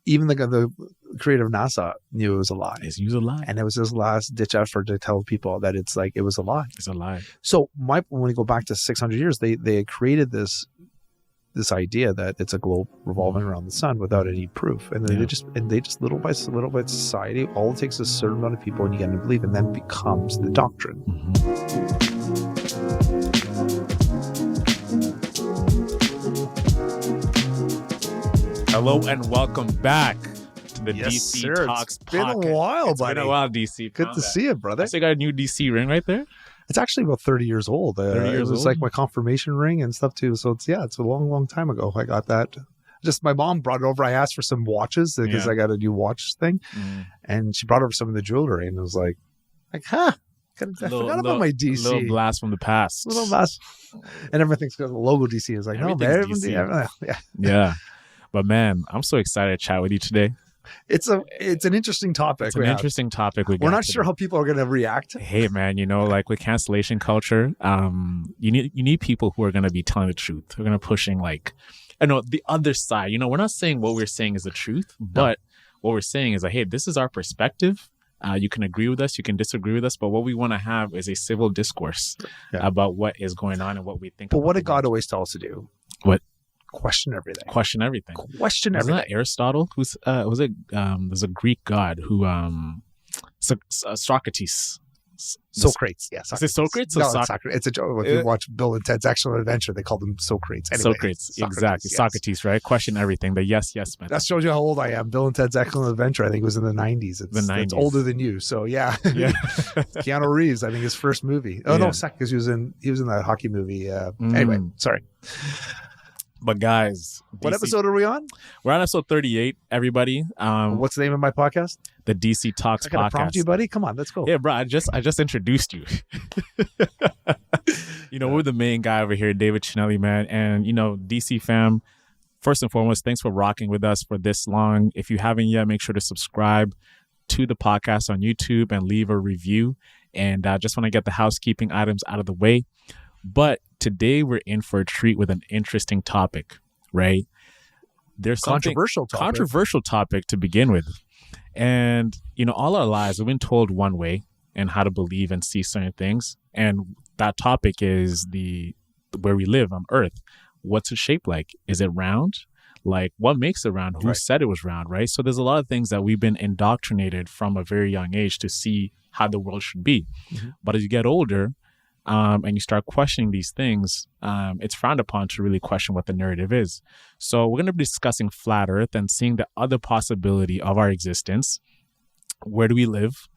even the creator of NASA knew it was a lie. It was a lie. And it was his last ditch effort to tell people that it's like, it was a lie. It's a lie. So when we go back to 600 years, they created this idea that it's a globe revolving around the sun without any proof. And then they just little by little, society, all it takes is a certain amount of people and you get them to believe, and then it becomes the doctrine. Hello and welcome back to the Yes, DC sir. Talks It's been podcast. a while, It's buddy. been a while, DC. Good to see you, brother. So you got a new DC ring right there? It's actually about 30 years old. 30 years it was old? like my confirmation ring and stuff too. So it's a long, long time ago. I got that. Just my mom brought it over. I asked for some watches because I got a new watch thing, and she brought over some of the jewelry, and it was like, I forgot about my DC. Little blast from the past. Little blast, and everything's got the logo DC. Is like, no, man, Everything's DC. Yeah. But man, I'm so excited to chat with you today. It's an interesting topic. It's an interesting topic. We're not sure how people are going to react. Hey man, like with cancellation culture, you need people who are going to be telling the truth. Who are going to pushing the other side. We're not saying what we're saying is the truth, but what we're saying is like, hey, this is our perspective. You can agree with us, you can disagree with us, but what we want to have is a civil discourse about what is going on and what we think. But what did God always tell us to do? What? Question everything. Question everything. Question Wasn't everything. that Aristotle? Who's there's a Greek god who Socrates. Socrates, yes. Is it Socrates? No, it's Socrates. It's a joke. If you watch Bill and Ted's Excellent Adventure, they called him Socrates. Anyway, Socrates, exactly. Yes. Socrates, right? Question everything. The yes man. That shows you how old I am. Bill and Ted's Excellent Adventure, I think, was in the 90s. It's older than you. So, yeah. Keanu Reeves, I think, his first movie. Oh, no, second, because he was in that hockey movie. Anyway, sorry. But guys, what episode are we on? We're on episode 38, everybody. What's the name of my podcast? The DC Talks I gotta podcast. prompt you, buddy. Come on, let's go. Yeah, bro. I just introduced you. We're the main guy over here, David Chinelli, man. And DC fam, first and foremost, thanks for rocking with us for this long. If you haven't yet, make sure to subscribe to the podcast on YouTube and leave a review. And I just want to get the housekeeping items out of the way. But today we're in for a treat with an interesting topic, right? There's controversial topic to begin with. And, all our lives we've been told one way and how to believe and see certain things. And that topic is where we live on Earth. What's it shaped like? Is it round? Like, what makes it round? Who said it was round, right? So there's a lot of things that we've been indoctrinated from a very young age to see how the world should be. But as you get older, and you start questioning these things, it's frowned upon to really question what the narrative is. So we're going to be discussing flat Earth and seeing the other possibility of our existence. Where do we live?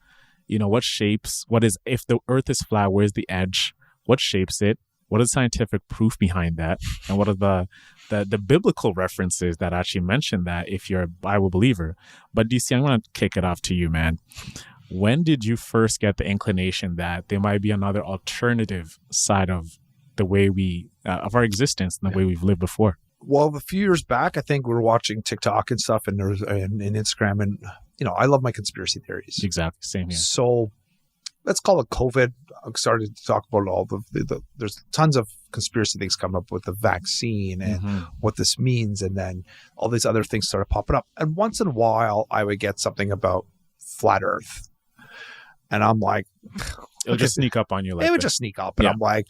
If the Earth is flat, where's the edge? What shapes it? What is scientific proof behind that? And what are the biblical references that actually mention that if you're a Bible believer? But DC, I'm going to kick it off to you, man. When did you first get the inclination that there might be another alternative side of the way of our existence and the way we've lived before? Well, a few years back, I think we were watching TikTok and stuff and Instagram, and I love my conspiracy theories. Exactly, same here. So let's call it COVID. I started to talk about all there's tons of conspiracy things coming up with the vaccine and what this means, and then all these other things started popping up. And once in a while, I would get something about flat Earth. And I'm like, it'll just sneak up on you. It would just sneak up. And I'm like,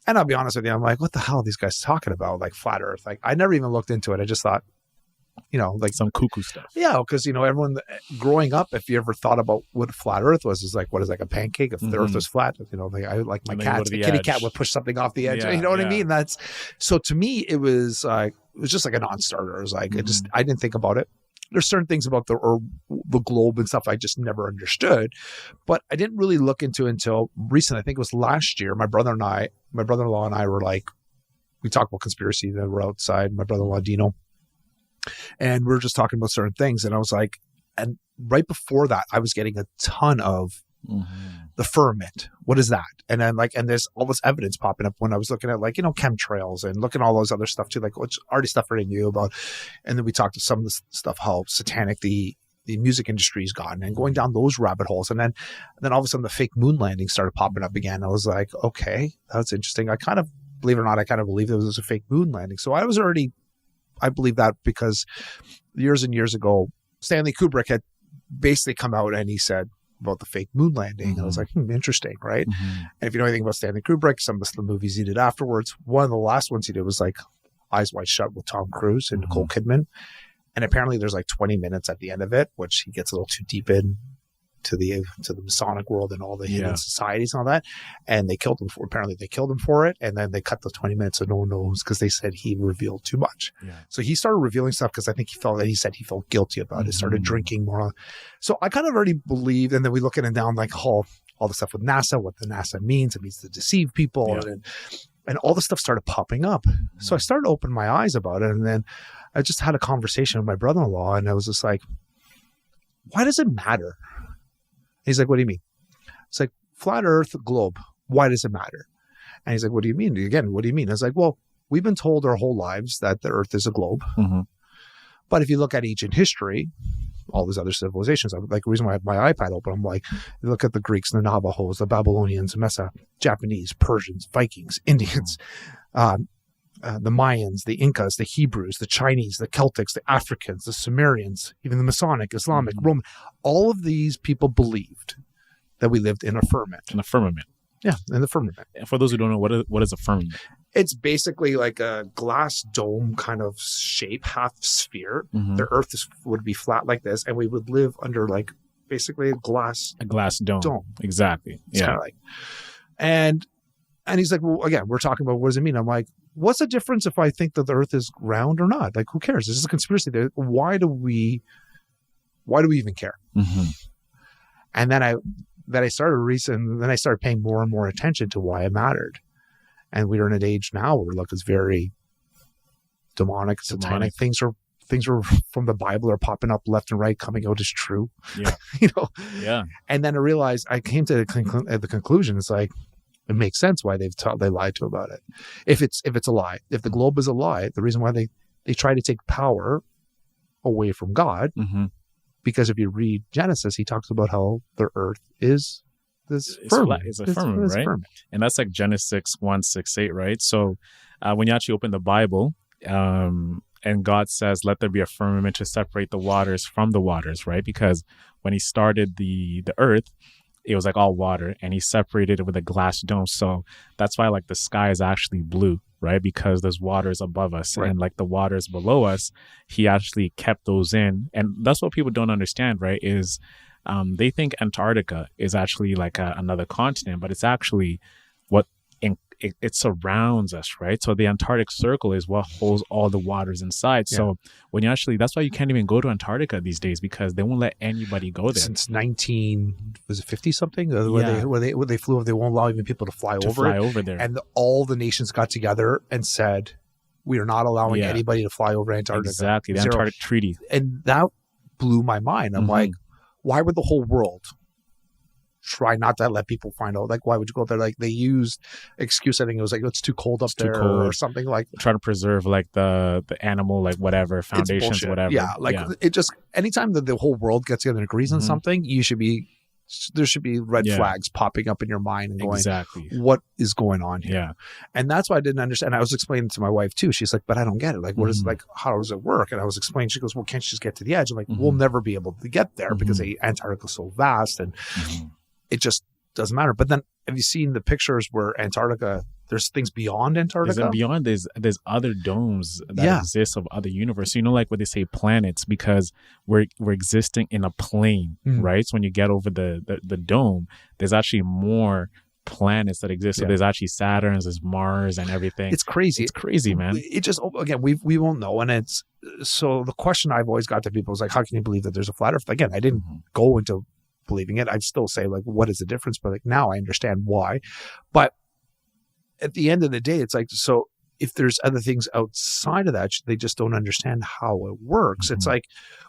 and I'll be honest with you, I'm like, what the hell are these guys talking about? Like flat Earth. Like, I never even looked into it. I just thought, like some cuckoo stuff. Yeah. Because, everyone growing up, if you ever thought about what flat Earth was like, what is like a pancake? If the Earth was flat, I like my cat, the kitty cat would push something off the edge. You know what I mean? So to me, it was just like a non-starter. It was like, I didn't think about it. There's certain things about the globe and stuff I just never understood, but I didn't really look into it until recently. I think it was last year. My brother-in-law and I were like, we talked about conspiracy. Then we're outside, my brother-in-law Dino, and we were just talking about certain things. And I was like, and right before that, I was getting a ton of the firmament. What is that? And then and there's all this evidence popping up when I was looking at chemtrails and looking at all those other stuff too, which already stuff I already knew about. And then we talked to some of the stuff, how satanic the music industry's gotten, and going down those rabbit holes. And then all of a sudden the fake moon landing started popping up again. I was like, okay, that's interesting. Believe it or not, I kind of believe there was a fake moon landing. So I was already I believe that because years and years ago, Stanley Kubrick had basically come out and he said about the fake moon landing. And I was like, interesting, right? And if you know anything about Stanley Kubrick, some of the movies he did afterwards, one of the last ones he did was like Eyes Wide Shut with Tom Cruise and Nicole Kidman. And apparently there's like 20 minutes at the end of it, which he gets a little too deep in to the Masonic world and all the hidden societies and all that. And they killed him for it. And then they cut the 20 minutes so no one knows because they said he revealed too much. Yeah. So he started revealing stuff because I think he said he felt guilty about it, started drinking more. So I kind of already believed. And then we look at it down like all the stuff with NASA, what the NASA means. It means to deceive people. Yeah. And all the stuff started popping up. So I started to open my eyes about it. And then I just had a conversation with my brother-in-law and I was just like, why does it matter? He's like, what do you mean? It's like, flat earth, globe. Why does it matter? And he's like, what do you mean? Again, what do you mean? I was like, well, we've been told our whole lives that the earth is a globe. But if you look at ancient history, all these other civilizations, like the reason why I have my iPad open, I'm like, you look at the Greeks, the Navajos, the Babylonians, Japanese, Persians, Vikings, Indians, the Mayans, the Incas, the Hebrews, the Chinese, the Celtics, the Africans, the Sumerians, even the Masonic, Islamic, Roman, all of these people believed that we lived in a firmament. In a firmament. Yeah, in the firmament. And for those who don't know, what is a firmament? It's basically like a glass dome kind of shape, half sphere. The earth would be flat like this, and we would live under like basically a glass dome. Exactly. It's kind of like, and he's like, well, again, we're talking about what does it mean? I'm like, what's the difference if I think that the earth is round or not? Like, who cares? This is a conspiracy theory. Why do we even care? And then I started paying more and more attention to why it mattered. And we're in an age now where look, it's very demonic, satanic. Things are from the Bible are popping up left and right, coming out as true. Yeah. Yeah. And then I realized I came to the conclusion. It's like, it makes sense why they lied to about it. If it's a lie, if the globe is a lie, the reason why they try to take power away from God, because if you read Genesis, he talks about how the earth is this firmament. It's a firmament, right? Firmament. And that's like Genesis 1:6-8, right? So when you actually open the Bible, and God says, let there be a firmament to separate the waters from the waters, right? Because when he started the earth, it was like all water, and he separated it with a glass dome. So that's why like the sky is actually blue, right? Because there's waters above us, right? And like the waters below us, he actually kept those in. And that's what people don't understand, right? Is they think Antarctica is actually like another continent, but it's actually what it surrounds us, right? So the Antarctic Circle is what holds all the waters inside. Yeah. So when you actually, that's why you can't even go to Antarctica these days, because they won't let anybody go there. Since 50 something, where they flew over, they won't allow even people to fly over there. And all the nations got together and said, we are not allowing anybody to fly over Antarctica. Exactly, the Antarctic Treaty. And that blew my mind. I'm like, why would the whole world try not to let people find out? Like, why would you go there? Like, they used excuse, I think it was like, it's too cold up there or something, like trying to preserve like the animal, like whatever, foundations, whatever. Yeah, like it just, anytime that the whole world gets together and agrees on something, there should be red flags popping up in your mind and going, what is going on here? Yeah. And that's why I didn't understand. I was explaining to my wife too. She's like, but I don't get it. Like, what is like, how does it work? And I was explaining, she goes, well, can't you just get to the edge? I'm like, we'll never be able to get there because Antarctica is so vast and it just doesn't matter. But then have you seen the pictures where Antarctica, there's things beyond Antarctica? There's other domes that exist of other universe. You know, like what they say planets, because we're existing in a plane, right? So when you get over the dome, there's actually more planets that exist. So there's actually Saturn, there's Mars and everything. It's crazy. It's crazy, man. It just, again, we won't know. And it's, so the question I've always got to people is like, how can you believe that there's a flat earth? Again, I didn't go into believing it. I'd still say like, what is the difference? But like, now I understand why. But at the end of the day, it's like, so if there's other things outside of that, they just don't understand how it works. It's like,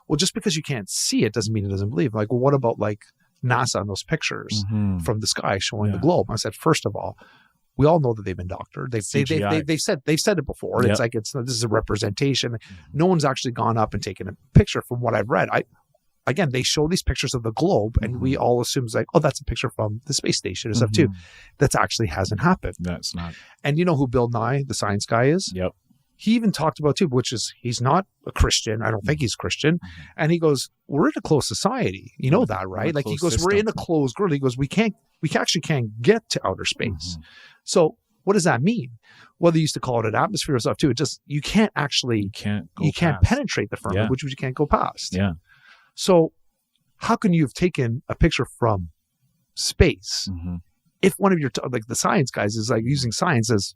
well, just because you can't see it doesn't mean it doesn't believe. Like, well, what about like NASA on those pictures from the sky showing the globe? I said, first of all, we all know that they've been doctored. They've said it before. It's like, this is a representation. No one's actually gone up and taken a picture from what I've read. Again, they show these pictures of the globe and we all assume it's like, oh, that's a picture from the space station and stuff too. That actually hasn't happened. That's not. And you know who Bill Nye, the science guy, is? Yep. he even talked about too, which is he's not a Christian. I don't think he's Christian. And he goes, we're in a closed society. You know that, right? Like he goes, we're in a closed world. He goes, we actually can't get to outer space. So what does that mean? Well, they used to call it an atmosphere or stuff too. It just, you can't penetrate the firmament, which you can't go past. Yeah. So how can you have taken a picture from space if one of your, like the science guys is like using science as,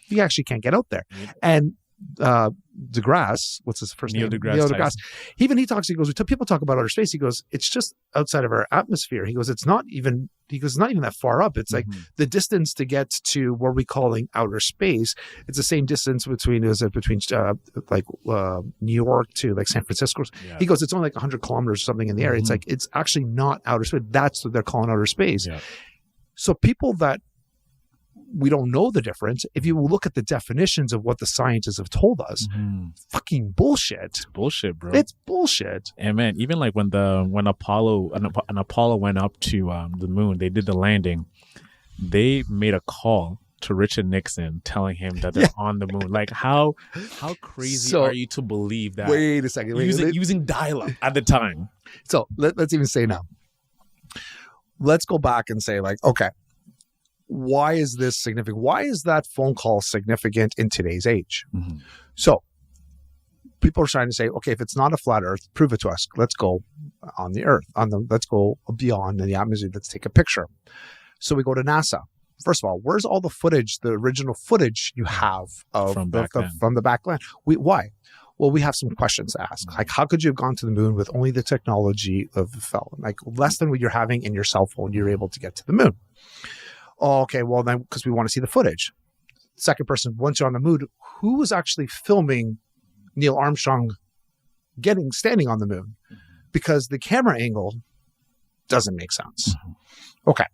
you actually can't get out there. And deGrasse, what's his first name? Neil deGrasse. He talks, he goes, people talk about outer space. He goes, it's just outside of our atmosphere. He goes, it's not even that far up. It's like the distance to get to what we're calling outer space. It's the same distance between New York to like San Francisco. Yeah. He goes, it's only like 100 kilometers or something in the air. It's like, it's actually not outer space. That's what they're calling outer space. Yeah. So people that we don't know the difference. If you look at the definitions of what the scientists have told us, fucking bullshit. It's bullshit, bro. It's bullshit. And man, even like when Apollo went up to the moon, they did the landing. They made a call to Richard Nixon telling him that they're on the moon. Like how crazy are you to believe that? Wait a second. Using dial-up at the time. So let's even say now. Let's go back and say like, okay, why is this significant? Why is that phone call significant in today's age? So people are trying to say, okay, if it's not a flat earth, prove it to us. Let's go on the earth, let's go beyond in the atmosphere. Let's take a picture. So we go to NASA. First of all, where's all the footage, the original footage you have from the backland? Why? Well, we have some questions to ask. Like, how could you have gone to the moon with only the technology of the phone? Like less than what you're having in your cell phone, you're able to get to the moon. Oh, okay, well then, because we want to see the footage. Second person, once you're on the moon, who was actually filming Neil Armstrong standing on the moon? Because the camera angle doesn't make sense. Okay.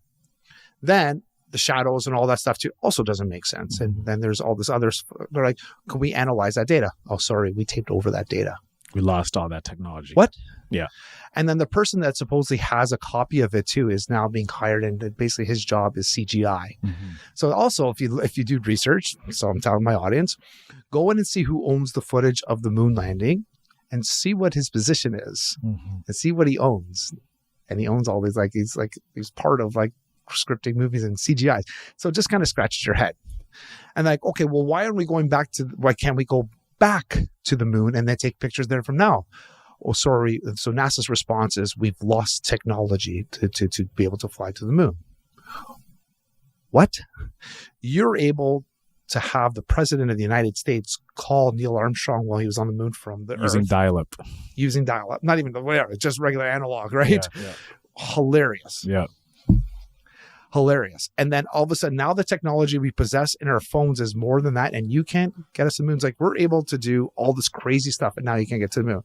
Then the shadows and all that stuff too also doesn't make sense. And then there's all this other, they're like, can we analyze that data? Oh, sorry, we taped over that data. We lost all that technology. What? Yeah. And then the person that supposedly has a copy of it too is now being hired, and basically his job is CGI. So also, if you do research, so I'm telling my audience, go in and see who owns the footage of the moon landing, and see what his position is, and see what he owns. And he owns all these, like he's part of like scripting movies and CGI. So it just kind of scratches your head, and like, okay, well, why can't we go back to the moon and then take pictures there from now? Oh, sorry. So NASA's response is, we've lost technology to be able to fly to the moon. What? You're able to have the president of the United States call Neil Armstrong while he was on the moon from the Earth. Using dial-up. Not even whatever, just regular analog, right? Yeah. Hilarious. Yeah. Hilarious. And then all of a sudden, now the technology we possess in our phones is more than that, and you can't get us to the moon. It's like, we're able to do all this crazy stuff, and now you can't get to the moon.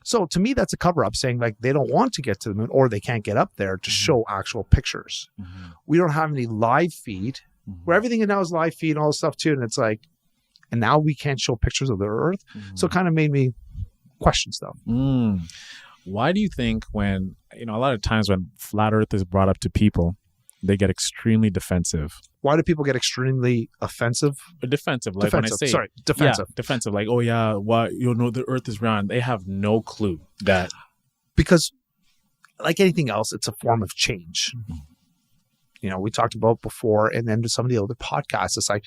So to me, that's a cover-up, saying like they don't want to get to the moon, or they can't get up there to show actual pictures. We don't have any live feed, where everything now is live feed and all this stuff too. And it's like, and now we can't show pictures of the Earth. So it kind of made me question stuff. Why do you think when, a lot of times when flat Earth is brought up to people, they get extremely defensive? Why do people get extremely offensive? Defensive. Like when I say, defensive. Yeah, defensive. Like, oh yeah, why, the Earth is round. They have no clue that. Because like anything else, it's a form of change. We talked about before, and then to some of the other podcasts, it's like,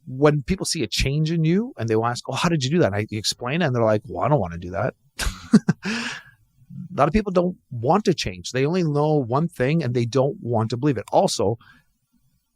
when people see a change in you and they will ask, oh, how did you do that? And I explain it, and they're like, well, I don't want to do that. A lot of people don't want to change. They only know one thing, and they don't want to believe it. Also,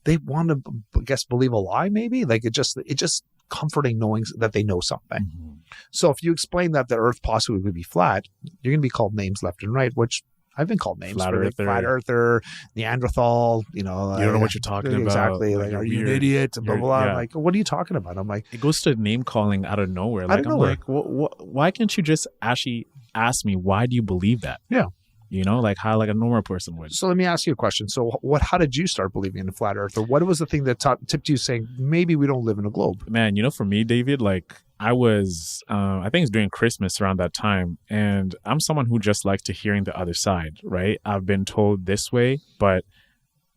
they want to, I guess, believe a lie, maybe. Like it's just comforting knowing that they know something. So if you explain that the Earth possibly would be flat, you're going to be called names left and right, which I've been called names. Flat Earther, Neanderthal, you don't know what you're talking about. Exactly. Like, are you an idiot? Blah, blah, blah. Yeah. I'm like, what are you talking about? I'm like, it goes to name calling out of nowhere. Like, I'm like, why can't you just actually ask me, why do you believe that? Yeah. Like how like a normal person would. So let me ask you a question. So how did you start believing in the flat Earth? Or what was the thing that tipped you saying, maybe we don't live in a globe? Man, for me, David, like I was, I think it's during Christmas around that time. And I'm someone who just likes to hearing the other side, right? I've been told this way, but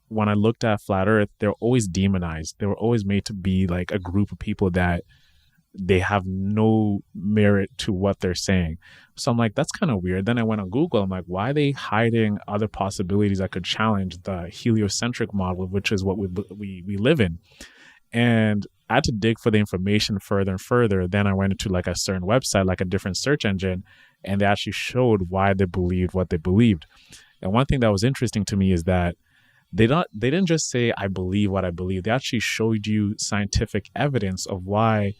when I looked at flat Earth, they're always demonized. They were always made to be like a group of people that they have no merit to what they're saying. So I'm like, that's kind of weird. Then I went on Google. I'm like, why are they hiding other possibilities that could challenge the heliocentric model, which is what we live in? And I had to dig for the information further and further. Then I went into like a certain website, like a different search engine, and they actually showed why they believed what they believed. And one thing that was interesting to me is that they didn't just say, I believe what I believe. They actually showed you scientific evidence of why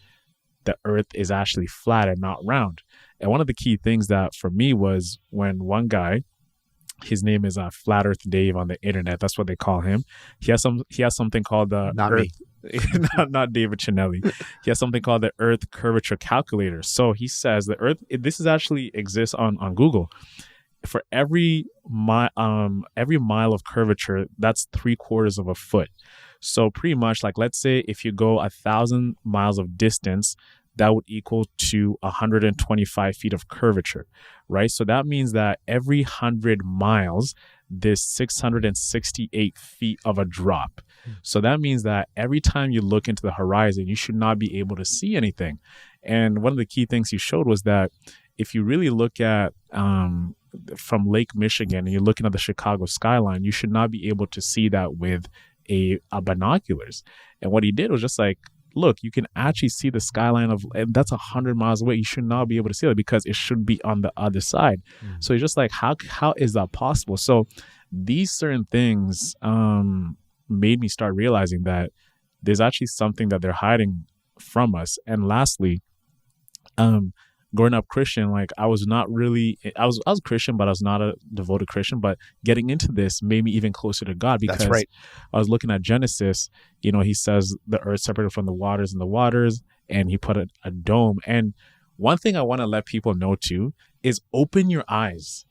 the earth is actually flat and not round. And one of the key things that for me was when one guy, his name is Flat Earth Dave on the internet. That's what they call him. He has something called the not David Chinelli. He has something called the Earth Curvature Calculator. So he says the Earth, this is actually exists on Google. For every mile of curvature, that's 3/4 of a foot. So pretty much, like, let's say if you go 1,000 miles of distance, that would equal to 125 feet of curvature, right? So that means that every 100 miles, there's 668 feet of a drop. So that means that every time you look into the horizon, you should not be able to see anything. And one of the key things he showed was that if you really look at from Lake Michigan and you're looking at the Chicago skyline, you should not be able to see that with a binoculars. And what he did was just like, look, you can actually see the skyline and that's 100 miles away. You should not be able to see it because it should be on the other side. So it's just like, how is that possible? So these certain things made me start realizing that there's actually something that they're hiding from us. And lastly, growing up Christian, like I was Christian, but I was not a devoted Christian. But getting into this made me even closer to God because I was looking at Genesis. You know, he says the earth separated from the waters and the waters, and he put a dome. And one thing I want to let people know too is open your eyes.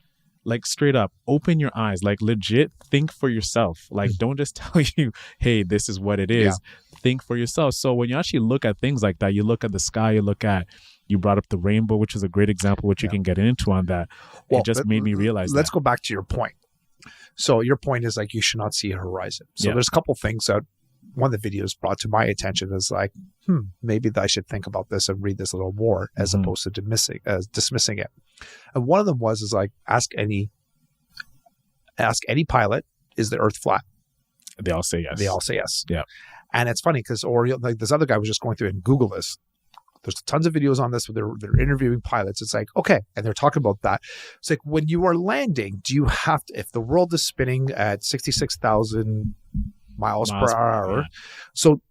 Like straight up, open your eyes, like legit think for yourself. Like don't just tell you, hey, this is what it is. Yeah. Think for yourself. So when you actually look at things like that, you look at the sky, you brought up the rainbow, which is a great example, which you can get into on that. Well, it just made me realize let's go back to your point. So your point is like, you should not see a horizon. So there's a couple things that one of the videos brought to my attention is like, maybe I should think about this and read this a little more as opposed to dismissing it. And one of them was like, ask any pilot, is the earth flat? They all say yes. Yeah. And it's funny because, like this other guy was just going through and Google this. There's tons of videos on this where they're interviewing pilots. It's like, okay. And they're talking about that. It's like, when you are landing, do you have to, if the world is spinning at 66,000 miles per hour. Yeah. So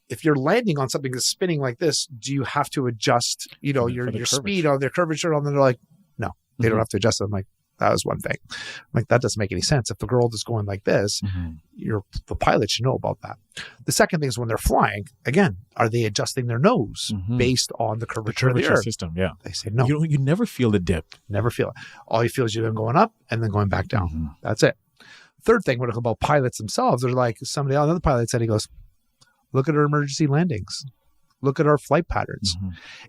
if you're landing on something that's spinning like this, do you have to adjust, your speed on their curvature? And they're like, no, they don't have to adjust it. I'm like, that was one thing. I'm like, that doesn't make any sense. If the world is going like this, the pilot should know about that. The second thing is when they're flying, again, are they adjusting their nose based on the curvature of the earth? System, yeah. They say no. You never feel the dip. Never feel it. All you feel is you're going up and then going back down. That's it. Third thing, when it's about pilots themselves, they're like, another pilot said, he goes, look at our emergency landings. Look at our flight patterns.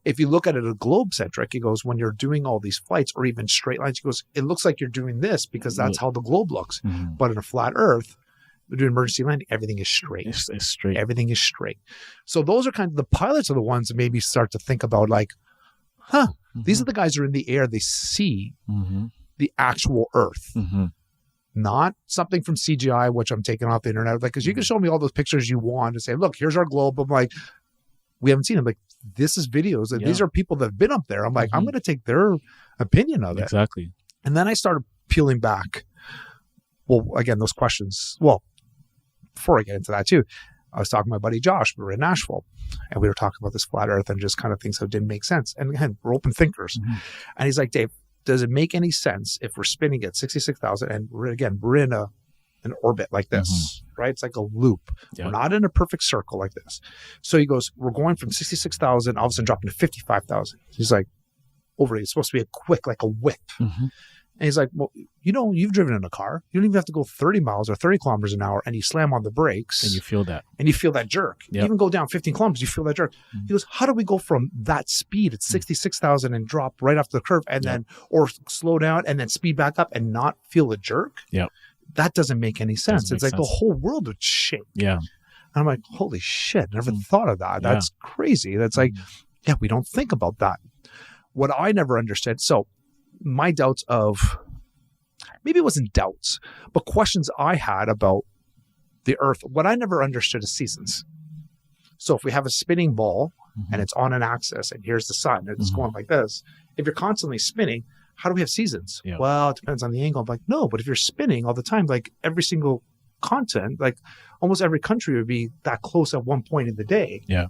If you look at it a globe-centric, he goes, when you're doing all these flights or even straight lines, he goes, it looks like you're doing this because that's how the globe looks. But in a flat earth, we're doing emergency landing, everything is straight. It's straight. Everything is straight. So those are kind of the pilots are the ones that maybe start to think about like, these are the guys who are in the air. They see the actual earth. Not something from CGI, which I'm taking off the internet. Like, because you can show me all those pictures you want and say, look, here's our globe. I'm like, we haven't seen it. Like, this is videos. And these are people that have been up there. I'm like, I'm going to take their opinion of it. Exactly. And then I started peeling back. Well, again, those questions. Well, before I get into that too, I was talking to my buddy Josh. We were in Nashville and we were talking about this flat earth and just kind of things that didn't make sense. And again, we're open thinkers. And he's like, Dave, does it make any sense if we're spinning at 66,000 and we're in an orbit like this, right? It's like a loop. We're not in a perfect circle like this. So he goes, we're going from 66,000, all of a sudden dropping to 55,000. He's like, it's supposed to be a quick, like a whip. And he's like, well, you've driven in a car. You don't even have to go 30 miles or 30 kilometers an hour and you slam on the brakes. And you feel that. And you feel that jerk. You even go down 15 kilometers, you feel that jerk. He goes, how do we go from that speed at 66,000 and drop right off the curve and then, or slow down and then speed back up and not feel the jerk? That doesn't make any sense. It's like the whole world would shake. And I'm like, holy shit, never thought of that. That's crazy. That's like, Yeah, we don't think about that. What I never understood, so my doubts of, maybe it wasn't doubts, but questions I had about the earth, what I never understood is seasons. So if we have a spinning ball and it's on an axis and here's the sun and it's going like this, if you're constantly spinning, how do we have seasons? Yeah. Well, it depends on the angle. I'm like, no, but if you're spinning all the time, like every single continent, like almost every country would be that close at one point in the day. Yeah.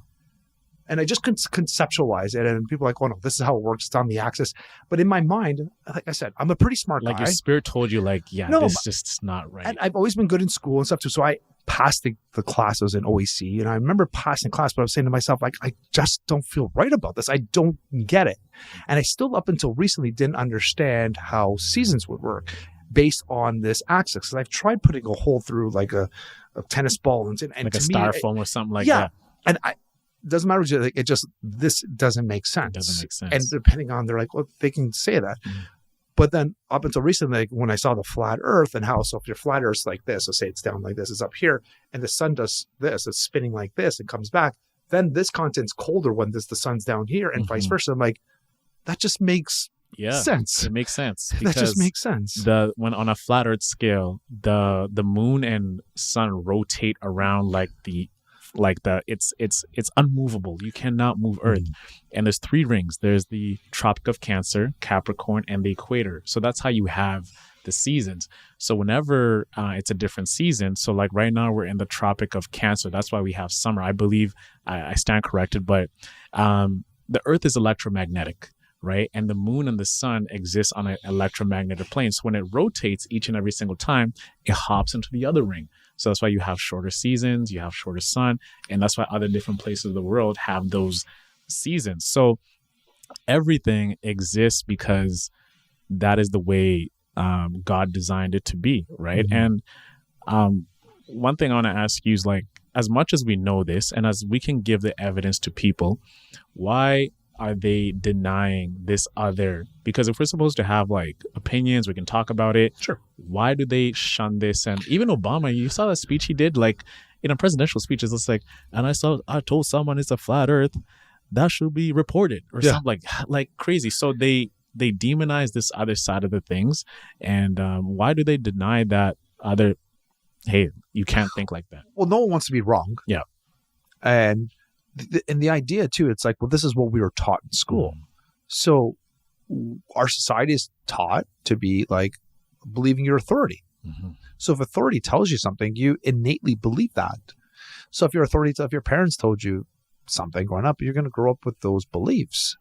And I just conceptualize it, and people are like, oh no, this is how it works. It's on the axis. But in my mind, like I said, I'm a pretty smart guy. Like your spirit told you, like, yeah, no, this just not right. And I've always been good in school and stuff too. So I passed the classes in OEC, and I remember passing class, but I was saying to myself, like, I just don't feel right about this. I don't get it. And I still, up until recently, didn't understand how seasons would work based on this axis. Because I've tried putting a hole through like a tennis ball and like a styrofoam or something like that. And doesn't matter. It just, this doesn't make sense. It doesn't make sense. And depending on, they're like, well, they can say that. But then up until recently, like when I saw the flat earth and how, so if your flat earth's like this, so say it's down like this, it's up here, and the sun does this, it's spinning like this, and comes back, then this continent's colder when the sun's down here, and vice versa. I'm like, that just makes sense. It makes sense. That just makes sense. When on a flat earth scale, the moon and sun rotate around it's unmovable. You cannot move Earth. And there's 3 rings. There's the Tropic of Cancer, Capricorn, and the equator. So that's how you have the seasons. So whenever it's a different season, so like right now we're in the Tropic of Cancer. That's why we have summer. I believe, I stand corrected, but the Earth is electromagnetic, right? And the moon and the sun exist on an electromagnetic plane. So when it rotates each and every single time, it hops into the other ring. So that's why you have shorter seasons, you have shorter sun, and that's why other different places of the world have those seasons. So everything exists because that is the way God designed it to be, right? And one thing I want to ask you is, like, as much as we know this and as we can give the evidence to people, why are they denying this other? Because if we're supposed to have like opinions, we can talk about it. Sure. Why do they shun this? And even Obama, you saw that speech he did, like in a presidential speech, it's like, and I told someone it's a flat earth, that should be reported or something like crazy. So they demonize this other side of the things. And why do they deny that other, hey, you can't think like that? Well, no one wants to be wrong. Yeah. And the idea too, it's like, well, this is what we were taught in school. So our society is taught to be like believing your authority. So if authority tells you something, you innately believe that. So if your parents told you something growing up, you're going to grow up with those beliefs.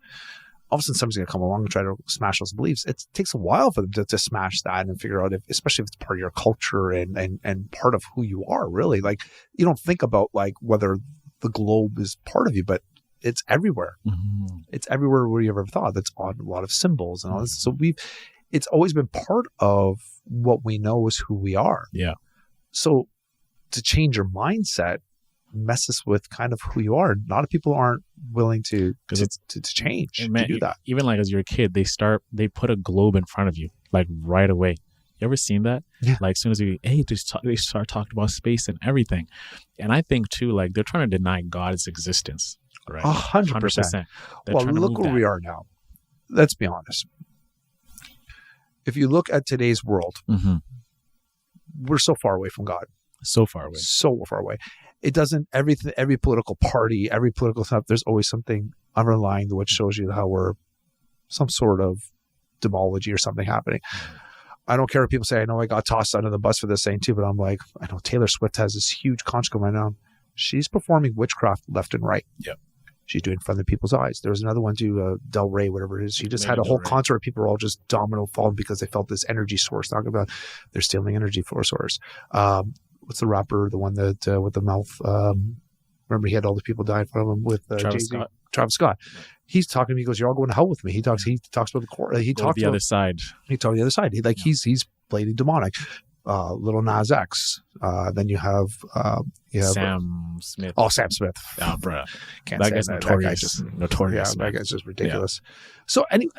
All of a sudden, somebody's going to come along and try to smash those beliefs. It takes a while for them to smash that and figure out, especially if it's part of your culture and part of who you are, really. Like, you don't think about like whether the globe is part of you, but it's everywhere. It's everywhere where you ever thought. That's on a lot of symbols and all this. So it's always been part of what we know is who we are. Yeah. So to change your mindset messes with kind of who you are. A lot of people aren't willing to change, to do that. Even like as you're a kid, they put a globe in front of you, like right away. You ever seen that? Yeah. Like as soon as they start talking about space and everything. And I think too, like they're trying to deny God's existence. Right. 100%. Well, look where we are now. Let's be honest. If you look at today's world, we're so far away from God. So far away. So far away. It doesn't, every political party, every political stuff, there's always something underlying which shows you how we're some sort of demology or something happening. I don't care what people say. I know I got tossed under the bus for this saying too, but I'm like, I know Taylor Swift has this huge concert going on. She's performing witchcraft left and right. Yep. She's doing it in front of people's eyes. There was another one too, Del Rey, whatever it is. She just had a whole concert where people were all just domino falling because they felt this energy source. Talking about they're stealing energy for a source. What's the rapper, the one that with the mouth? Remember he had all the people dying from him with Travis Scott. He's talking to me. He goes, "You're all going to hell with me." He talks about the court. He talks the other side. He told the other side. He's blatantly demonic. Little Nas X. Then you have Sam Smith. Oh, Sam Smith. Oh, bro. That guy's notorious. Notorious. Yeah, that guy's just ridiculous. Yeah. So anyway,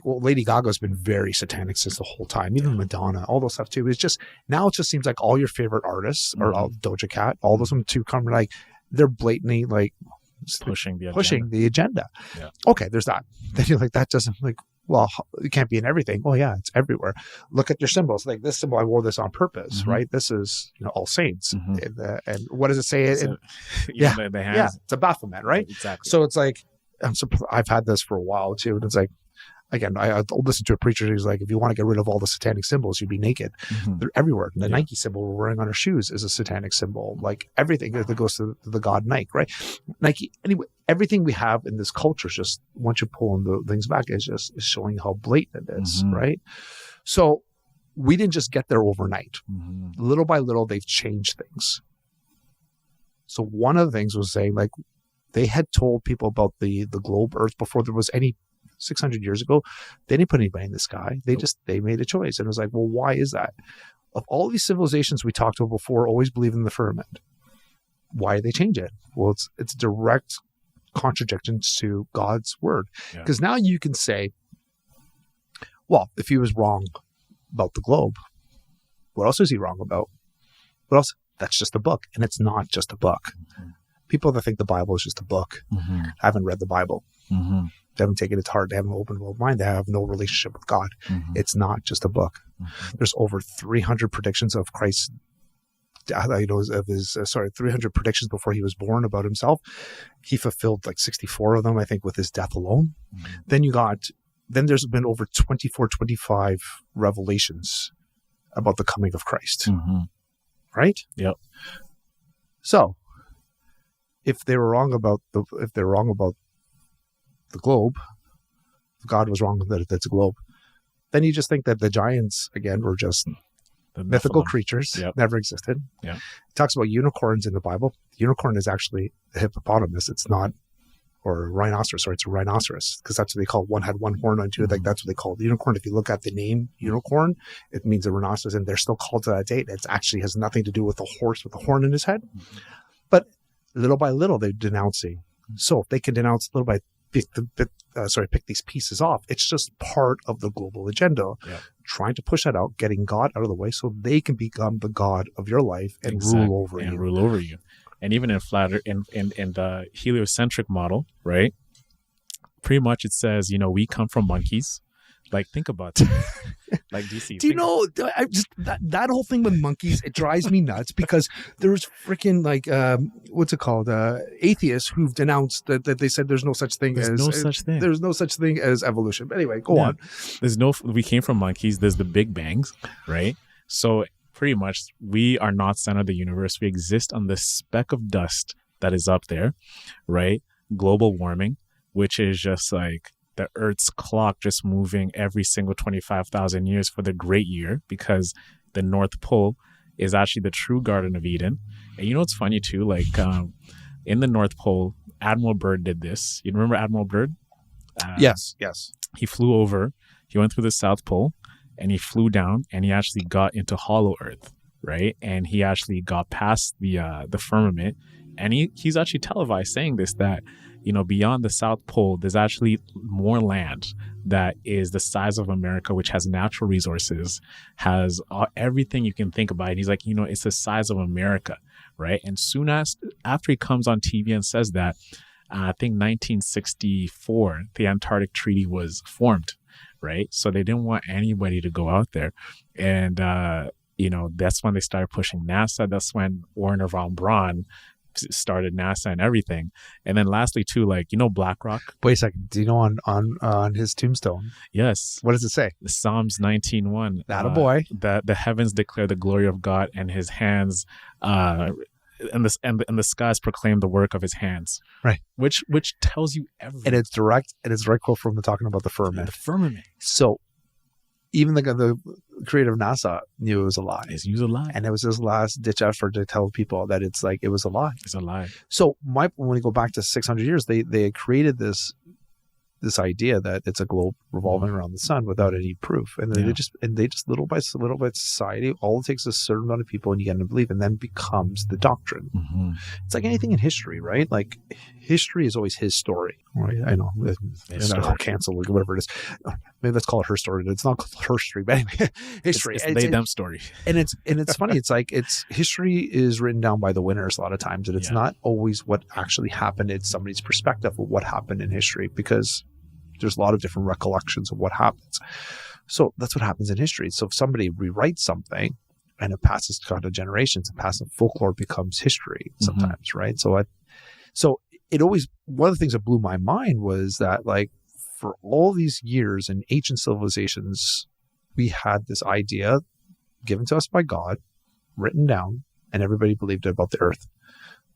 Lady Gaga's been very satanic since the whole time. Even Madonna, all those stuff too. It's just now it just seems like all your favorite artists or all Doja Cat, all those ones too come like they're blatantly like pushing the agenda. Yeah. Okay, there's that. Then you're like, that doesn't well, it can't be in everything. Oh yeah, it's everywhere. Look at your symbols. Like this symbol, I wore this on purpose, right? This is, All Saints. And what does it say? The hands. Yeah, it's a Baphomet, right? Exactly. So it's like, I've had this for a while too. And it's like, again, I listened to a preacher who's like, if you want to get rid of all the satanic symbols, you'd be naked. They're everywhere. The Nike symbol we're wearing on our shoes is a satanic symbol. Like everything that goes to the god Nike, right? Nike. Anyway, everything we have in this culture is just, once you pull the things back, is showing how blatant it is, right? So we didn't just get there overnight. Little by little, they've changed things. So one of the things was saying, like, they had told people about the globe Earth before there was any 600 years ago. They didn't put anybody in the sky. They made a choice. And it was like, well, why is that? Of all these civilizations we talked about before, always believe in the firmament. Why did they change it? Well, it's direct contradictions to God's word. Because now you can say, well, if he was wrong about the globe, what else is he wrong about? What else? That's just a book. And it's not just a book. People that think the Bible is just a book haven't read the Bible. They haven't taken it to heart. They have an open world mind. They have no relationship with God. It's not just a book. There's over 300 predictions of Christ. 300 predictions before he was born about himself. He fulfilled like 64 of them, I think, with his death alone. Then there's been over 25 revelations about the coming of Christ. Right? Yep. So if they were wrong about the globe, if God was wrong that it's a globe, then you just think that the giants, again, were just the mythical creatures, never existed. Yeah. It talks about unicorns in the Bible. The unicorn is actually a hippopotamus. It's not, or a rhinoceros, or it's a rhinoceros, because that's what they call it. One had one horn on two. Like that's what they call it. The unicorn. If you look at the name unicorn, it means a rhinoceros, and they're still called to that date. It actually has nothing to do with the horse with the horn in his head. But little by little, they're denouncing. So if they can denounce little by pick these pieces off, it's just part of the global agenda. Trying to push that out, getting God out of the way so they can become the God of your life and rule over you. And even in the heliocentric model, right? Pretty much it says, we come from monkeys. Like, think about that. Like DC. Do you know, I just that whole thing with monkeys, it drives me nuts because there's freaking like what's it called? Atheists who've denounced that they said there's no such thing There's no such thing as evolution. But anyway, go on. We came from monkeys. There's the Big Bangs, right? So pretty much we are not center of the universe. We exist on this speck of dust that is up there, right? Global warming, which is just like the Earth's clock just moving every single 25,000 years for the great year, because the North Pole is actually the true Garden of Eden. And what's funny too? Like in the North Pole, Admiral Byrd did this. You remember Admiral Byrd? Yes. He flew over, he went through the South Pole, and he flew down, and he actually got into hollow Earth, right? And he actually got past the firmament, and he's actually televised saying this, that beyond the South Pole, there's actually more land that is the size of America, which has natural resources, has everything you can think about. And he's like, it's the size of America, right? And soon after he comes on TV and says that, I think 1964, the Antarctic Treaty was formed, right? So they didn't want anybody to go out there. And, that's when they started pushing NASA. That's when Werner von Braun started NASA and everything. And then lastly too, like, BlackRock. Wait a second. Do you know on his tombstone? Yes. What does it say? Psalms 19:1. Attaboy. The heavens declare the glory of God, and his hands and the skies proclaim the work of his hands. Right. Which tells you everything. And it's direct quote from talking about the firmament. The firmament. So even the creator of NASA knew it was a lie. It was a lie. And it was his last ditch effort to tell people that it's like, it was a lie. It's a lie. So when we go back to 600 years, they had created this idea that it's a globe revolving around the sun without any proof. And they just little by society, all it takes is a certain amount of people and you get them to believe, and then becomes the doctrine. It's like anything in history, right? Like history is always his story. Right? I know. And I'll cancel whatever it is. Maybe let's call it her story. It's not called her story, but anyway, history. It's they them story. And it's funny. It's like history is written down by the winners a lot of times, and it's not always what actually happened. It's somebody's perspective of what happened in history, because there's a lot of different recollections of what happens. So that's what happens in history. So if somebody rewrites something and it passes to generations, and passive folklore becomes history sometimes, right? So it always, one of the things that blew my mind was that, like, for all these years in ancient civilizations, we had this idea given to us by God, written down, and everybody believed it about the earth.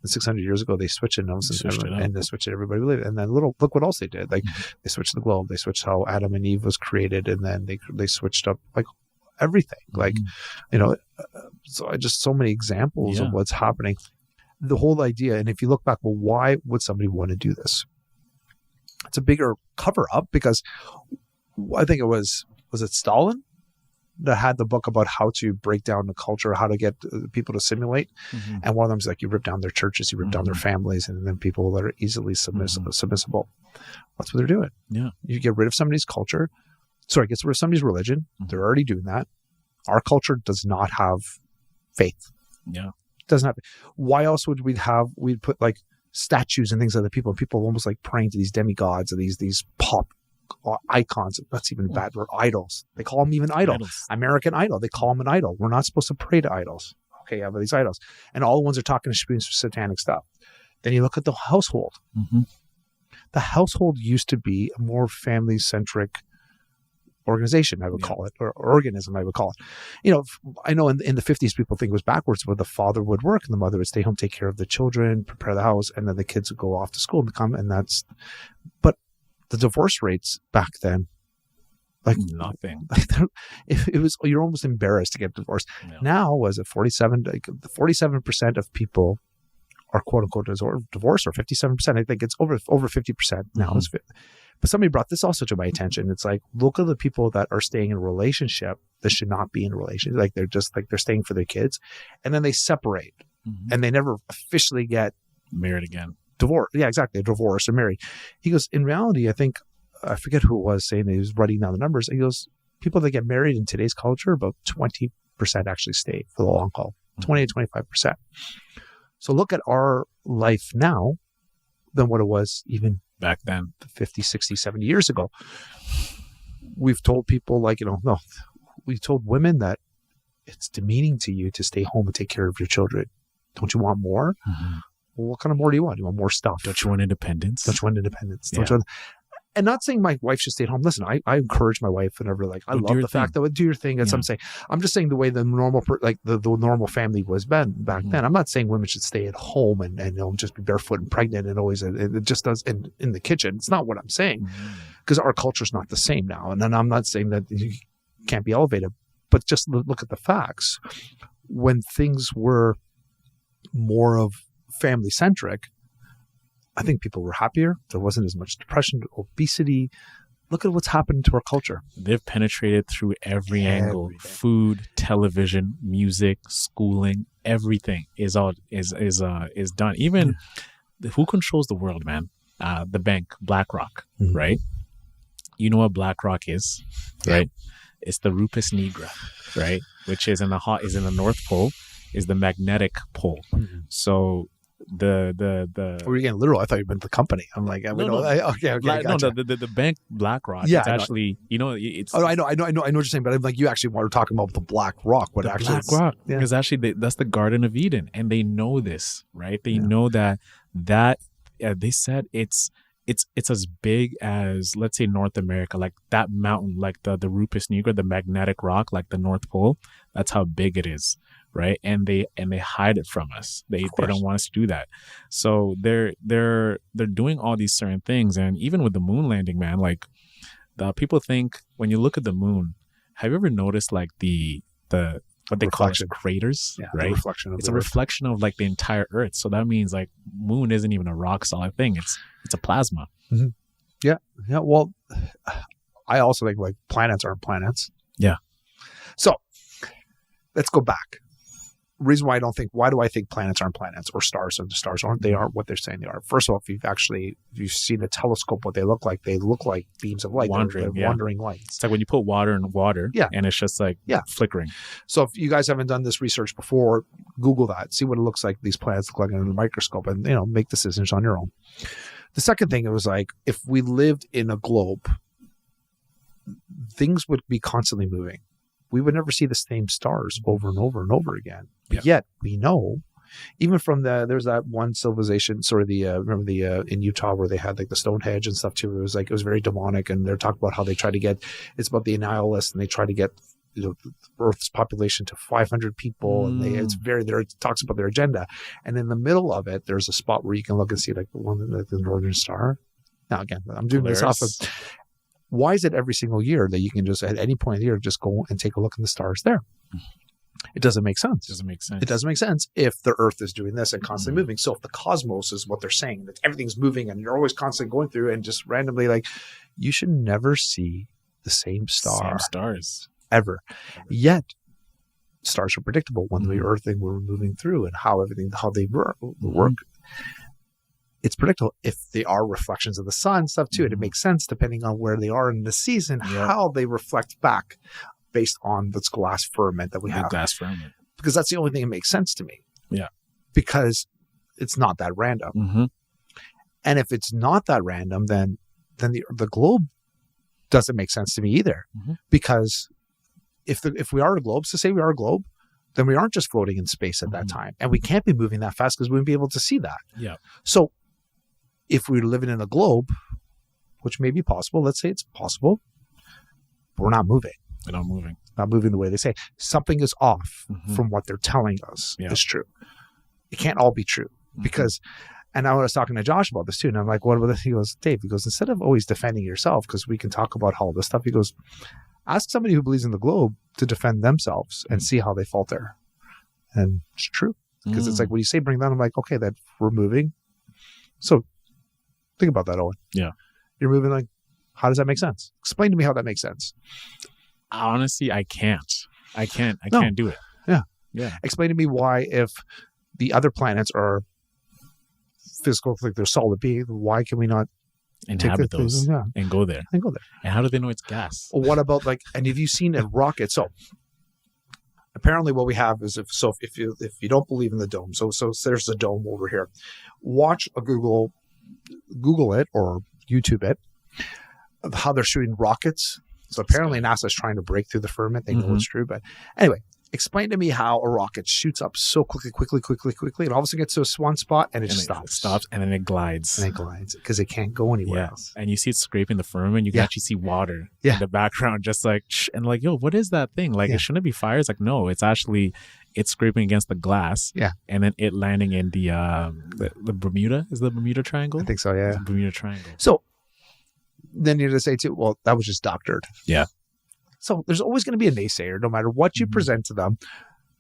And 600 years ago, they switched it, and they switched it. Everybody believed it. And then look what else they did. Like they switched the globe. They switched how Adam and Eve was created, and then they switched up like everything. Like, so many examples of what's happening. The whole idea, and if you look back, well, why would somebody want to do this? It's a bigger cover up, because I think it was it Stalin that had the book about how to break down the culture, how to get people to assimilate. And one of them is like, you rip down their churches, you rip down their families, and then people that are easily submissible. That's what they're doing. Yeah. You get rid of somebody's culture. Sorry, get rid of somebody's religion. They're already doing that. Our culture does not have faith. Yeah. Doesn't have. Why else would we'd put like statues and things like that? People almost like praying to these demigods or these pop icons. That's even bad. Or idols. They call them even idols. American Idol. They call them an idol. We're not supposed to pray to idols. Okay, yeah, but these idols, and all the ones are talking to satanic stuff. Then you look at the household. The household used to be a more family-centric organization, I would call it, or organism, I would call it. I know in the 50s, people think it was backwards, where the father would work and the mother would stay home, take care of the children, prepare the house, and then the kids would go off to school and but the divorce rates back then, like nothing. It was, you're almost embarrassed to get divorced. Yeah. Now, was it 47% of people are quote unquote divorced, or 57%? I think it's over 50% now. But somebody brought this also to my attention. It's like, look at the people that are staying in a relationship that should not be in a relationship. Like they're staying for their kids, and then they separate, and they never officially get married again. Divorce. Yeah, exactly. Divorced or married. He goes, in reality, I think, I forget who it was saying, he was writing down the numbers. He goes, people that get married in today's culture, about 20% actually stay for the long haul. 20 to 25%. So look at our life now than what it was even back then, 50, 60, 70 years ago. We've told people, like, no, we told women that it's demeaning to you to stay home and take care of your children. Don't you want more? Well, what kind of more do you want? You want more stuff. Don't you want independence? Yeah. And not saying my wife should stay at home. Listen, I encourage my wife whenever, like, I love the fact that do your thing. That's what I'm saying. I'm just saying the way the normal, the normal family was back then. I'm not saying women should stay at home and just be barefoot and pregnant and always, it just does in the kitchen. It's not what I'm saying, because our culture's not the same now. And then I'm not saying that you can't be elevated, but just look at the facts. When things were more of family centric, I think people were happier. There wasn't as much depression, obesity. Look at what's happened to our culture. They've penetrated through every angle. Food, television, music, schooling, everything is done. Even who controls the world, man? The bank, BlackRock, right? You know what BlackRock is, right? It's the Rupus nigra, right? Which is in the North Pole, is the magnetic pole. So the were you getting literal? I thought you meant the company. I'm like, okay, gotcha. The bank BlackRock. Yeah, it's actually, it's. Oh, I know what you're saying, but I'm like, you actually were talking about the Black Rock. What actually? Black Rock, because actually that's the Garden of Eden, and they know this, right? They know that they said it's as big as, let's say, North America, like that mountain, like the Rupus nigra, the magnetic rock, like the North Pole. That's how big it is. Right. And they hide it from us. They don't want us to do that. So they're doing all these certain things. And even with the moon landing, man, like the people think, when you look at the moon, have you ever noticed like the what they call craters? Yeah, right. It's a reflection of like the entire Earth. So that means like moon isn't even a rock solid thing. It's a plasma. Yeah. Yeah. Well, I also think like planets aren't planets. Yeah. So let's go back. reason why why do I think planets aren't planets or stars and the stars aren't, they aren't what they're saying they are. First of all, if you've seen a telescope, what they look like beams of light. They're wandering lights. It's like when you put water in water and it's just like flickering. So if you guys haven't done this research before, Google that, see what it looks like, these planets look like under a microscope, and, make decisions on your own. The second thing, it was like, if we lived in a globe, things would be constantly moving. We would never see the same stars over and over and over again. But yet we know, even from there's that one civilization, remember in Utah where they had like the Stonehenge and stuff too. It was very demonic, and they're talking about how they try to get, it's about the annihilists, and they try to get Earth's population to 500 people, and it talks about their agenda. And in the middle of it, there's a spot where you can look and see like the Northern Star. Now again, I'm doing this off of. Why is it every single year that you can just at any point of the year just go and take a look at the stars there? It doesn't make sense. It doesn't make sense if the Earth is doing this and constantly moving. So if the cosmos is what they're saying, that everything's moving and you're always constantly going through and just randomly, like, you should never see the same stars ever. Yet stars are predictable when the Earth thing we're moving through and how they work. It's predictable. If they are reflections of the sun, stuff too, it makes sense depending on where they are in the season, how they reflect back based on this glass firmament that we have. Glass firmament. Because that's the only thing that makes sense to me. Yeah. Because it's not that random. And if it's not that random, then the globe doesn't make sense to me either. Because if we are a globe, so say we are a globe, then we aren't just floating in space at that time. And we can't be moving that fast because we wouldn't be able to see that. Yeah. So if we're living in a globe, which may be possible, let's say it's possible, we're not moving. We're not moving. Not moving the way they say. Something is off from what they're telling us is true. It can't all be true. Because, and I was talking to Josh about this too, and I'm like, what about this? He goes, Dave, instead of always defending yourself, because we can talk about all this stuff, he goes, ask somebody who believes in the globe to defend themselves and see how they falter. And it's true. Because it's like, when you say bring that, I'm like, okay, that we're moving. So think about that, Owen. Yeah. You're moving, like, how does that make sense? Explain to me how that makes sense. Honestly, I can't do it. Yeah. Explain to me why, if the other planets are physical, like they're solid beings, why can we not inhabit those and go there? And how do they know it's gas? Well, what about and have you seen a rocket? So apparently what we have is if you don't believe in the dome, so there's a dome over here. Watch a Google it or YouTube it of how they're shooting rockets. So apparently NASA's trying to break through the firmament. They know it's true. But anyway, explain to me how a rocket shoots up so quickly, and all of a sudden gets to one spot and it just stops. It stops and then it glides. Because it can't go anywhere else. And you see it scraping the firmament. You can actually see water in the background, just like, and like, yo, what is that thing? Like, it shouldn't be fire. It's like, no, it's scraping against the glass. Yeah. And then it landing in the Bermuda. Is the Bermuda Triangle? I think so, yeah. It's the Bermuda Triangle. So then you're going to say too, well, that was just doctored. Yeah. So there's always going to be a naysayer, no matter what you present to them.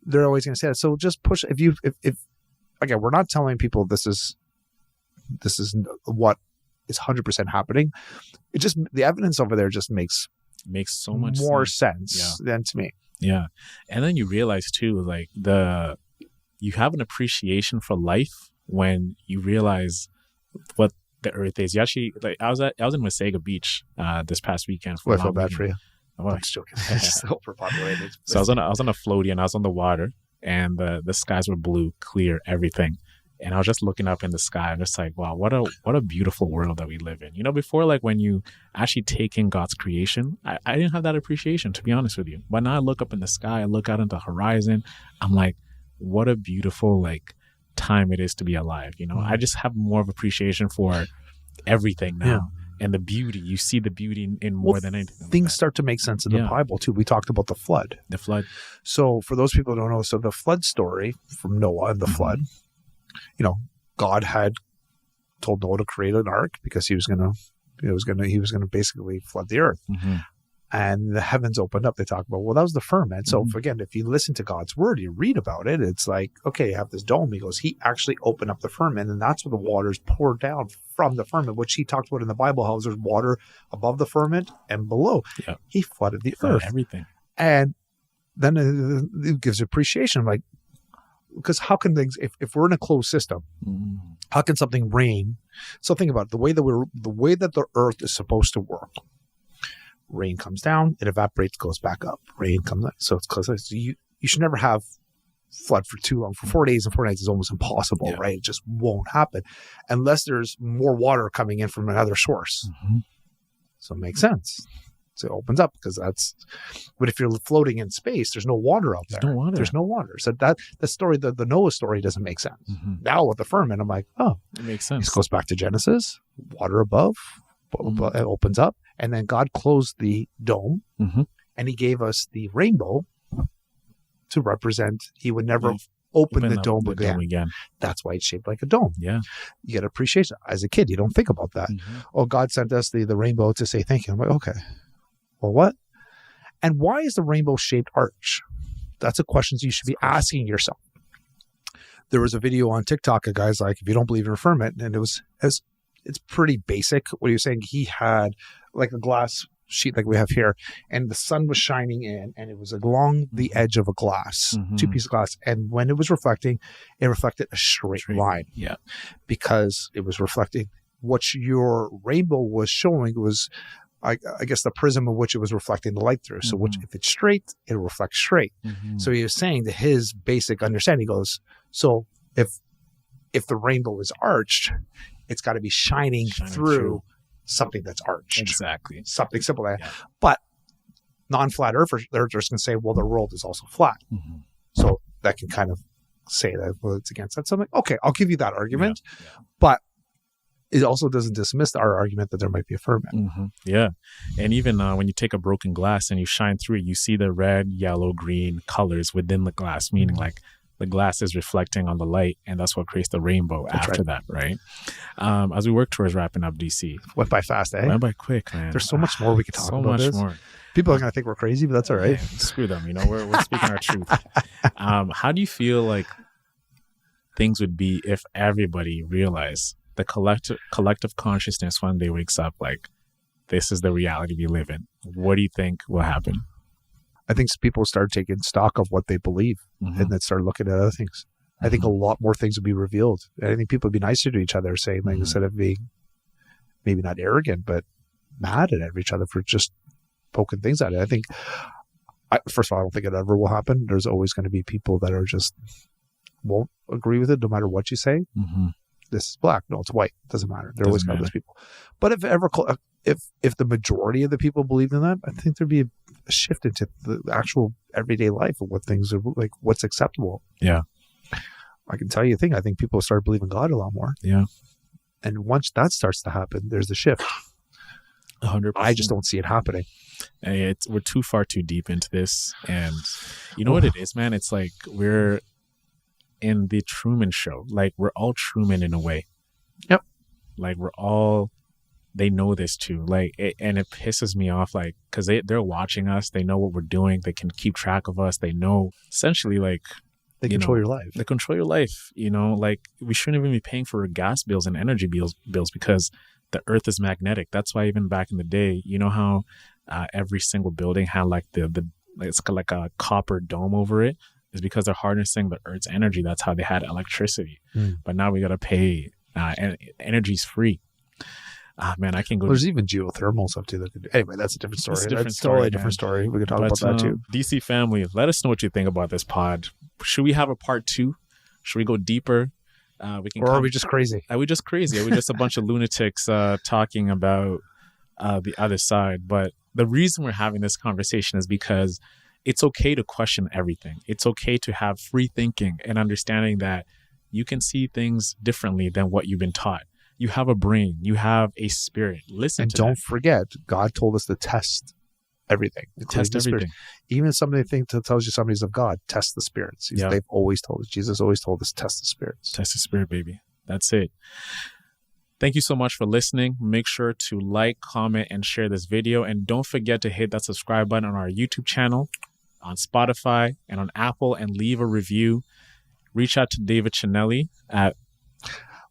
They're always going to say that. So just push. If again, we're not telling people this is what is 100% happening. It just, the evidence over there just makes so much more sense than to me. Yeah. And then you realize too, like you have an appreciation for life when you realize what the Earth is. You actually, like, I was in Wasaga Beach this past weekend. I feel bad for you. I'm just joking. It's just overpopulated. So I was on a floaty and I was on the water, and the skies were blue, clear, everything. And I was just looking up in the sky. I'm just like, wow, what a beautiful world that we live in. You know, before, like, when you actually take in God's creation, I didn't have that appreciation, to be honest with you. But now I look up in the sky, I look out into the horizon, I'm like, what a beautiful, like, time it is to be alive. You know, I just have more of appreciation for everything now. Yeah. And the beauty, you see the beauty in more than anything. Things start to make sense in the Bible too. We talked about the flood. So for those people who don't know, so the flood story from Noah and the flood, you know, God had told Noah to create an ark because he was going to basically flood the earth. And the heavens opened up. They talk about, well, that was the firmament. So again, if you listen to God's word, you read about it, it's like, okay, you have this dome. He goes, he actually opened up the firmament, and that's where the waters poured down from the firmament, which he talked about in the Bible, how there's water above the firmament and below. Yeah. He flooded the earth. Everything. And then it gives appreciation. Like, because how can things, if we're in a closed system, how can something rain? So think about it, the way that the earth is supposed to work. Rain comes down, it evaporates, goes back up. Rain comes up. So it's close. So you should never have flood for too long. For 4 days and 4 nights is almost impossible, right? It just won't happen unless there's more water coming in from another source. So it makes sense. So it opens up because but if you're floating in space, there's no water out there. There's no water. So the story, the Noah story doesn't make sense. Now with the firmament, I'm like, oh, it makes sense. This goes back to Genesis, water above, it opens up. And then God closed the dome and he gave us the rainbow to represent he would never open the dome again. That's why it's shaped like a dome. Yeah. You get appreciation. As a kid, you don't think about that. Oh, God sent us the rainbow to say thank you. I'm like, okay. Well, what? And why is the rainbow shaped arch? That's a question you should be asking yourself. There was a video on TikTok, a guy's like, if you don't believe in firmament, and it's pretty basic. What he was saying, he had like a glass sheet like we have here, and the sun was shining in, and it was along the edge of a glass, 2 pieces of glass. And when it was reflecting, it reflected a straight line. Yeah. Because it was reflecting what your rainbow was showing was, I guess, the prism of which it was reflecting the light through. So if it's straight, it'll reflect straight. So he was saying that his basic understanding goes, so if the rainbow is arched, it's got to be shining through something that's arched. Exactly. Something simple like that. But non-flat earthers can say, well, the world is also flat. So that can kind of say that, well, it's against that. So I'm like, okay, I'll give you that argument. But it also doesn't dismiss our argument that there might be a firmament. Yeah. And even when you take a broken glass and you shine through it, you see the red, yellow, green colors within the glass, meaning like the glass is reflecting on the light, and that's what creates the rainbow after that, right? As we work towards wrapping up DC. Went by fast, eh? Went by quick, man. There's so much more we could talk about this. So much more. People are going to think we're crazy, but that's all right. Yeah, screw them. We're speaking our truth. How do you feel like things would be if everybody realized the collective consciousness one day wakes up like, this is the reality we live in? What do you think will happen? I think people start taking stock of what they believe and then start looking at other things. I think a lot more things would be revealed. I think people would be nicer to each other, saying, like, instead of being maybe not arrogant, but mad at each other for just poking things at it. I think, first of all, I don't think it ever will happen. There's always going to be people that are just won't agree with it no matter what you say. This is black. No, it's white. It doesn't matter. There always going to be those people. But if the majority of the people believed in that, I think there'd be a shift into the actual everyday life of what things are like, what's acceptable. Yeah. I can tell you a thing. I think people start believing God a lot more. Yeah. And once that starts to happen, there's the shift. 100%. I just don't see it happening. We're too far too deep into this. And you know what it is, man? It's like we're in the Truman Show. Like, we're all Truman in a way. Yep. Like, they know this too. Like, and it pisses me off, like, because they're watching us. They know what we're doing. They can keep track of us. They know, essentially, like, they control your life. They control your life. Like, we shouldn't even be paying for gas bills and energy bills because the earth is magnetic. That's why even back in the day, you know how every single building had like it's like a copper dome over it? Is because they're harnessing the earth's energy. That's how they had electricity. But now we got to pay, and energy's free. Man, I can go. There's even geothermal stuff too. Anyway, that's a different story. That's totally a different story. We can talk about that too. DC family, let us know what you think about this pod. Should we have a part 2? Should we go deeper? Are we just crazy? Are we just crazy? Are we just a bunch of lunatics talking about the other side? But the reason we're having this conversation is because it's okay to question everything. It's okay to have free thinking and understanding that you can see things differently than what you've been taught. You have a brain. You have a spirit. Listen and to don't forget, God told us to test everything. Test everything. Even if somebody tells you somebody's of God, test the spirits. They've always told us. Jesus always told us, test the spirits. Test the spirit, baby. That's it. Thank you so much for listening. Make sure to like, comment, and share this video. And don't forget to hit that subscribe button on our YouTube channel, on Spotify, and on Apple, and leave a review. Reach out to David Chinelli at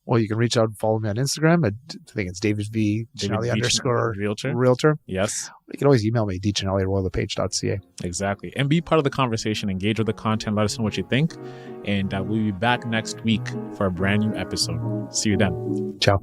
Well, you can reach out and follow me on Instagram. I think it's David V. Cinelli _ Realtor. Yes. You can always email me, dcinelli@royallepage.ca. Exactly. And be part of the conversation. Engage with the content. Let us know what you think. And we'll be back next week for a brand new episode. See you then. Ciao.